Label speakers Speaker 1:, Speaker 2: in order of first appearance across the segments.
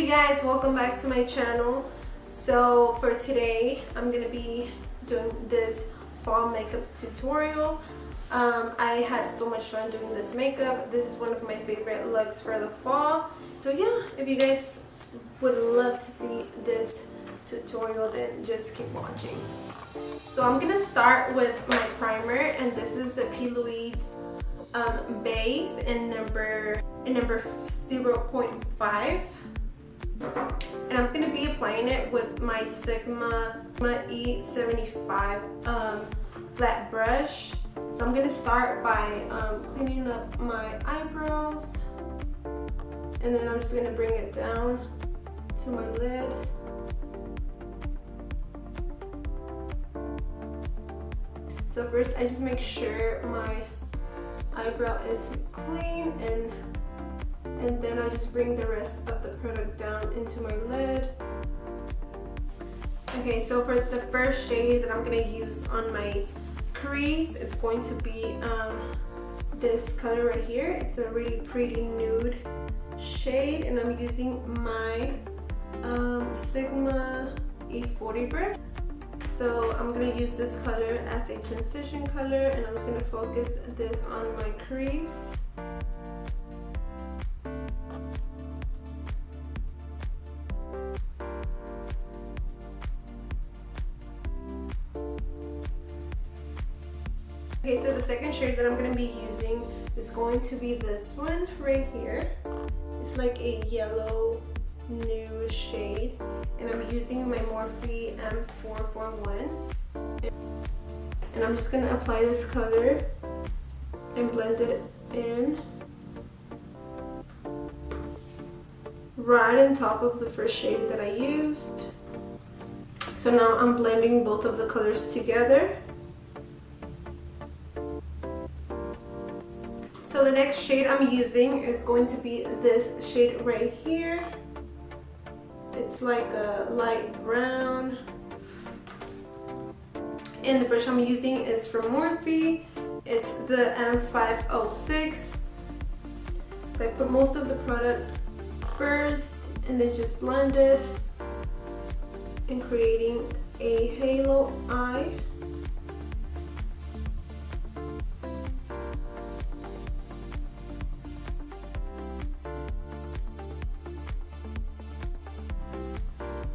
Speaker 1: you guys, welcome back to my channel. So for today I'm gonna be doing this fall makeup tutorial. I had so much fun doing this makeup. This is one of my favorite looks for the fall. So yeah, if you guys would love to see this tutorial, then just keep watching. So I'm gonna start with my primer, and this is the P. Louise base in number 0.5, and I'm gonna be applying it with my Sigma E75 flat brush. So I'm gonna start by cleaning up my eyebrows, and then I'm just gonna bring it down to my lid. So first I just make sure my eyebrow is clean, and then I just bring the rest of the product down into my lid. Okay, so for the first shade that I'm going to use on my crease, it's going to be this color right here. It's a really pretty nude shade, and I'm using my Sigma E40 brush. So I'm going to use this color as a transition color, and I'm just going to focus this on my crease. Okay, so the second shade that I'm going to be using is going to be this one right here. It's like a yellow nude shade, and I'm using my Morphe M441, and I'm just going to apply this color and blend it in right on top of the first shade that I used. So now I'm blending both of the colors together. So the next shade I'm using is going to be this shade right here. It's like a light brown, and the brush I'm using is from Morphe. It's the M506. So I put most of the product first and then just blend it and creating a halo eye.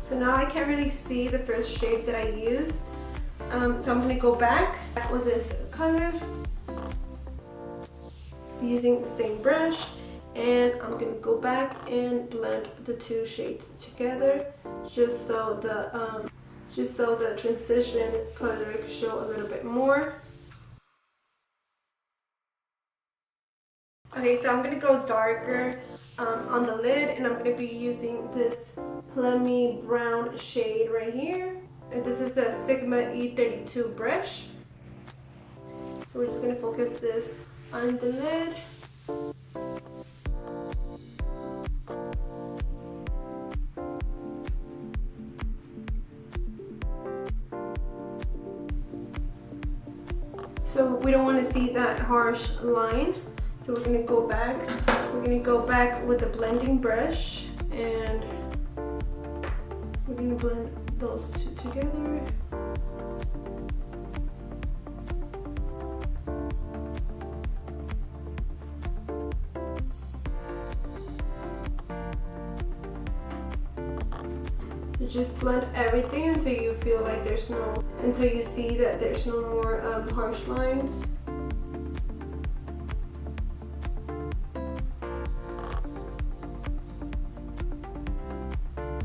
Speaker 1: So now I can't really see the first shade that I used. So I'm going to go back with this color using the same brush, and I'm going to go back and blend the two shades together just so the transition color can show a little bit more. Okay, so I'm going to go darker on the lid, and I'm going to be using this plummy brown shade right here, and this is the Sigma E32 brush. So we're just going to focus this on the lid. So we don't want to see that harsh line, so we're going to go back. We're going to go back with the blending brush, and we're going to blend those two together. So just blend everything until you feel like until you see that there's no more harsh lines.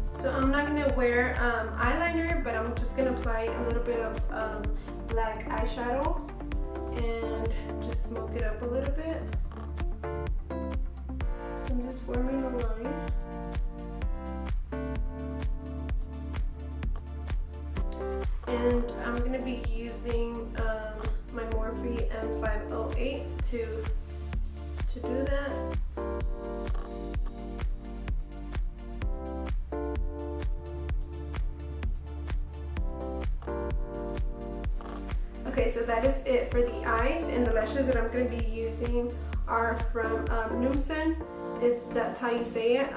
Speaker 1: So I'm not going to wear eyeliner, but I'm just going to apply a little bit of black eyeshadow and just smoke it up a little bit. So I'm just forming a line. And I'm going to be using my Morphe M508 to do that. Okay, so that is it for the eyes, and the lashes that I'm going to be using are from Noomsen, if that's how you say it.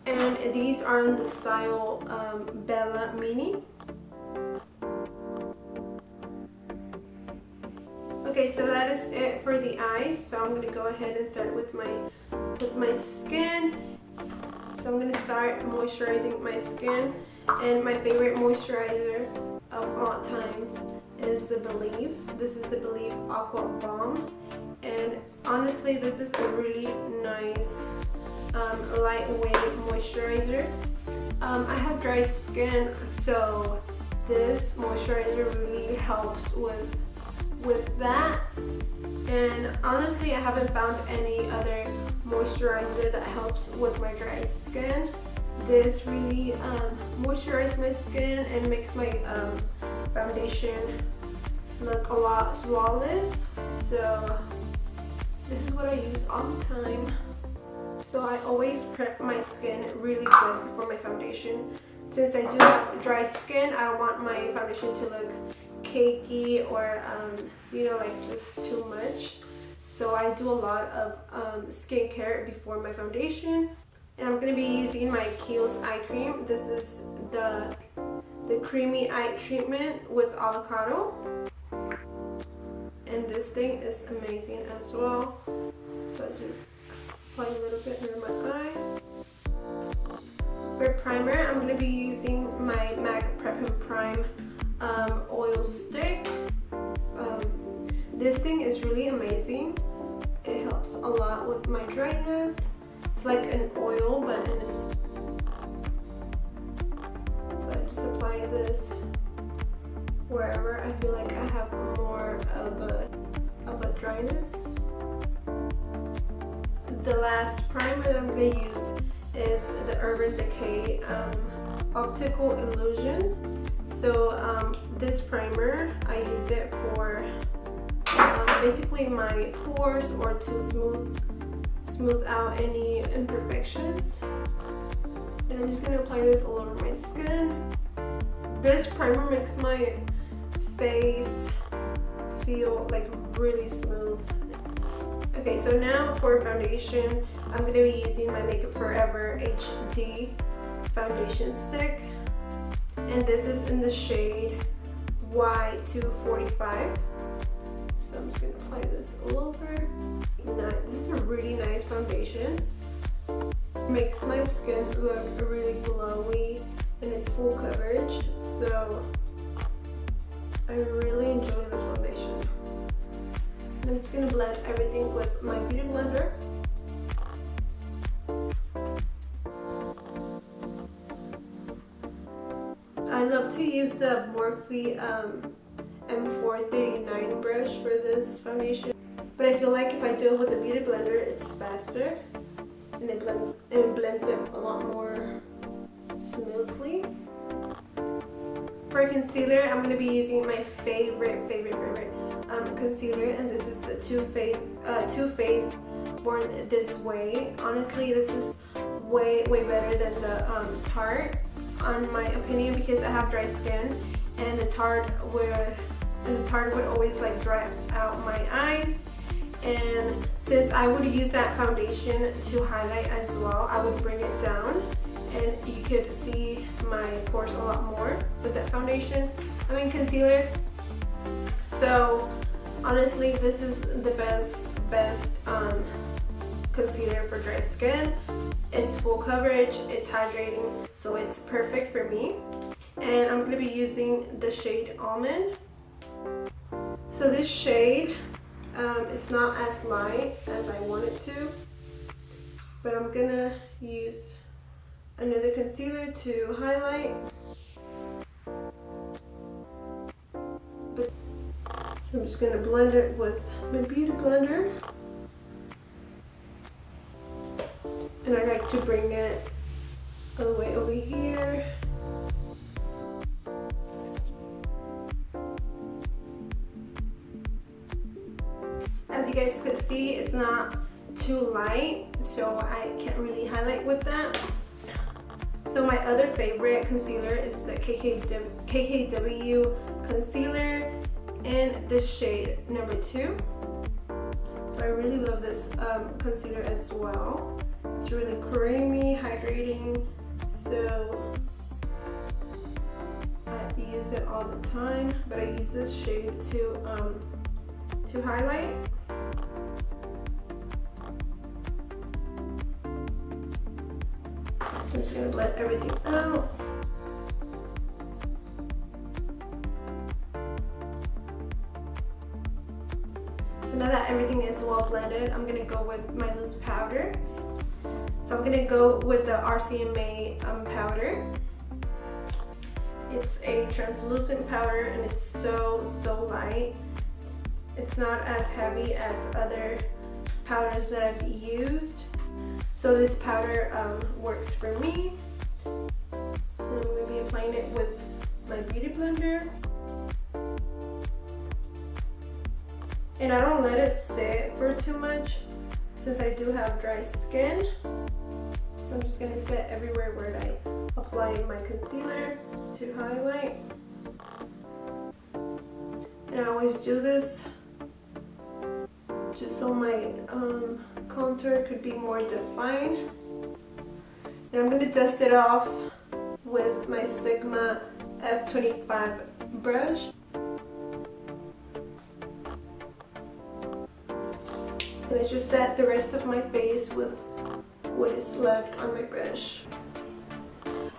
Speaker 1: and these are in the style Bella Mini. Okay, so that is it for the eyes. So I'm gonna go ahead and start with my skin. So I'm gonna start moisturizing my skin, and my favorite moisturizer of all times is the Believe. This is the Believe Aqua Balm, and honestly, this is a really nice lightweight moisturizer. I have dry skin, so this moisturizer really helps with that. And honestly, I haven't found any other moisturizer that helps with my dry skin. This really moisturizes my skin and makes my foundation look a lot flawless. So this is what I use all the time. So I always prep my skin really good before my foundation. Since I do have dry skin, I don't want my foundation to look cakey or you know, like just too much. So I do a lot of skincare before my foundation. And I'm going to be using my Kiehl's eye cream. This is the creamy eye treatment with avocado. And this thing is amazing as well. So I just apply a little bit near my eye. For primer, I'm going to be using my MAC Prep and Prime oil stick. This thing is really amazing. It helps a lot with my dryness. It's like an oil, but it's... So I just apply this wherever I feel like I have more of a dryness. The last primer that I'm going to use is the Urban Decay Optical Illusion. So this primer, I use it for basically my pores or to smooth out any imperfections. And I'm just going to apply this all over my skin. This primer makes my face feel like really smooth. Okay, so now for foundation, I'm going to be using my Makeup Forever HD Foundation Stick. And this is in the shade Y245. So I'm just going to apply this all over. This is a really nice foundation. Makes my skin look really glowy and it's full coverage. So I really enjoy this foundation. And I'm just going to blend everything with my beauty blender. I love to use the Morphe M439 brush for this foundation, but I feel like if I do it with the beauty blender, it's faster and it blends it a lot more smoothly. For concealer, I'm going to be using my favorite concealer, and this is the Too Faced Born This Way. Honestly, this is way better than the Tarte, on my opinion, because I have dry skin, and the Tarte would always like dry out my eyes. And since I would use that foundation to highlight as well, I would bring it down, and you could see my pores a lot more with that foundation. I mean concealer. So honestly, this is the best concealer for dry skin. It's full coverage, it's hydrating, so it's perfect for me. And I'm going to be using the shade Almond. So this shade, it's not as light as I want it to, but I'm going to use another concealer to highlight. So I'm just going to blend it with my beauty blender. And I like to bring it all the way over here. As you guys could see, it's not too light, so I can't really highlight with that. So my other favorite concealer is the KKW concealer in this shade number 2. So I really love this concealer as well. It's really creamy, hydrating, so I use it all the time, but I use this shade to highlight. So I'm just gonna blend everything out. So now that everything is well blended, I'm gonna go with my loose powder. So I'm gonna go with the RCMA powder. It's a translucent powder and it's so light. It's not as heavy as other powders that I've used. So this powder works for me. I'm gonna be applying it with my beauty blender. And I don't let it sit for too much since I do have dry skin. So I'm just gonna set everywhere where I apply my concealer to highlight. And I always do this just so my contour could be more defined. And I'm gonna dust it off with my Sigma F25 brush. And I just set the rest of my face with what is left on my brush.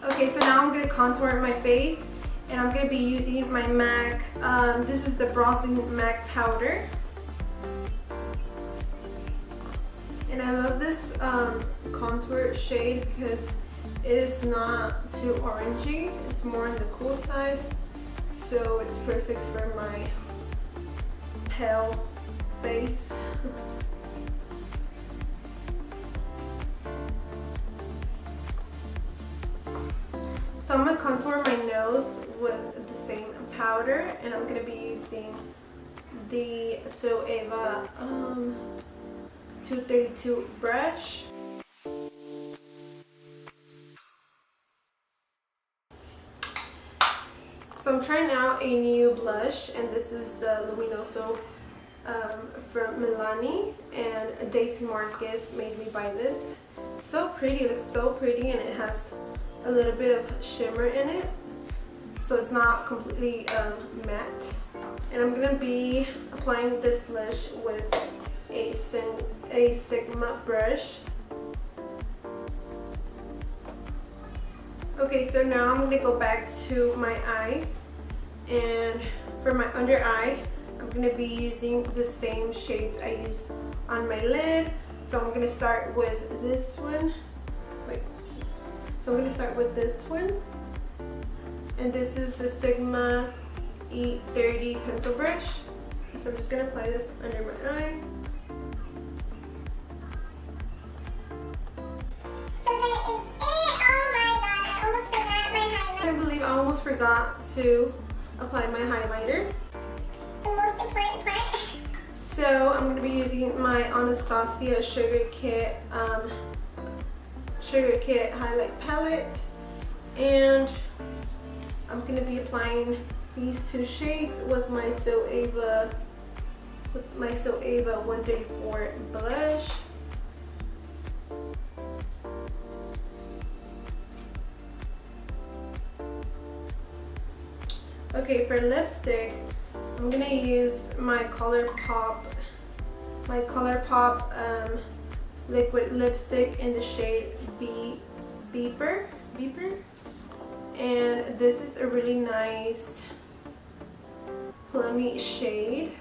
Speaker 1: Okay, so now I'm going to contour my face, and I'm going to be using my MAC, this is the Bronzing MAC powder. And I love this contour shade because it is not too orangey, it's more on the cool side, so it's perfect for my pale face. So I'm going to contour my nose with the same powder, and I'm going to be using the So Eva 232 brush. So I'm trying out a new blush, and this is the Luminoso from Milani, and Daisy Marcus made me buy this. It's so pretty, it looks so pretty, and it has a little bit of shimmer in it, so it's not completely matte. And I'm gonna be applying this blush with a Sigma brush. Okay, so now I'm gonna go back to my eyes, and for my under eye, I'm gonna be using the same shades I used on my lid. So I'm gonna start with this one. So I'm going to start with this one, and this is the Sigma E30 pencil brush. So I'm just going to apply this under my eye.
Speaker 2: So that is it. Oh my god, I almost forgot my highlighter.
Speaker 1: I can't believe I almost forgot to apply my highlighter.
Speaker 2: The most important part.
Speaker 1: So I'm going to be using my Anastasia Sugar Kit highlight palette, and I'm going to be applying these two shades with my So Eva 134 blush. Okay, for lipstick, I'm going to use my ColourPop liquid lipstick in the shade Beeper, and this is a really nice plummy shade.